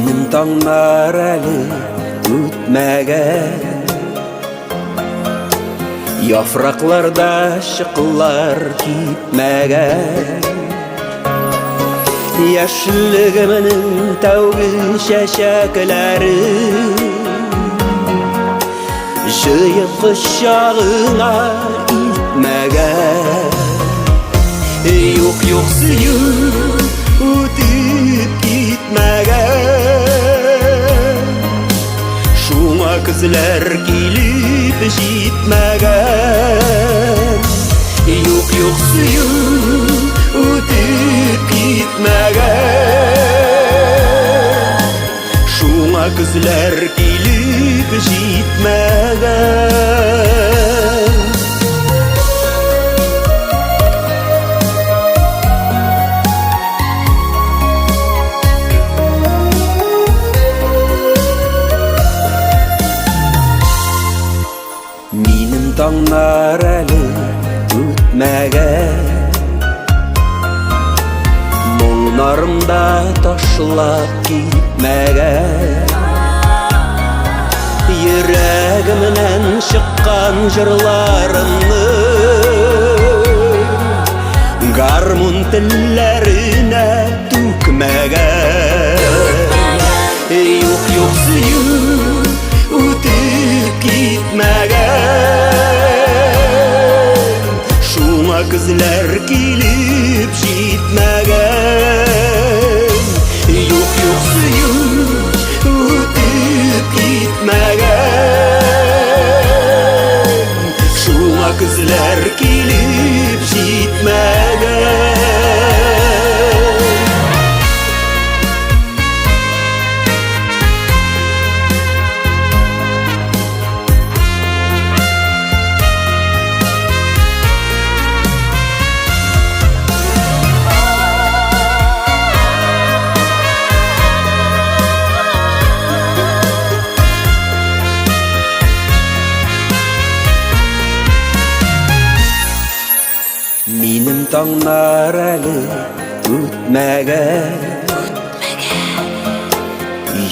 Минем таңнар әлі өтмәгән, яфракларда шықлар кипмәгән. Яшьлегемнең тәүге чәчәкләре җыеп кочагыңа илтмәгән. Юк сөюм үтеп китмәгән, шуңа көзләр килеп җитмәгән. Юк сөюм үтеп китмәгән, шуңа көзләр килеп җитмәгән. Минем таңнар әлі үтмәгән, моңнарымда ташлап китмәгән. Йөрәгемнән чыккан җырларымны гармун телләренә түкмәгән. Юк сөюм үтеп китмәгән, шуңа көзләр килеп җитмәгән. Юк сөюм үтеп китмәгән, шуңа көзләр килеп җитмәгән. Минем таңнар әлі үтмәгән,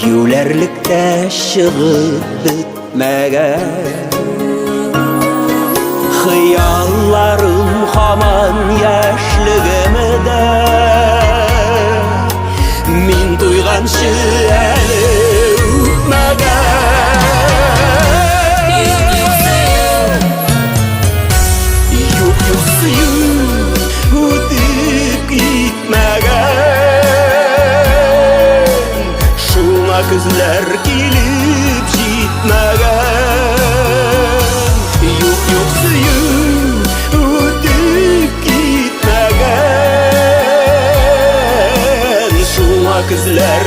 юләрлектә чыгып бетмәгән. Хыялларым һаман яшьлегемдә, мин туйганчы әле үтмәгән. Юк сөюм үтеп китмәгән, шуңа көзләр килеп җитмәгән. Юк сөюм үтеп китмәгән, шуңа көзләр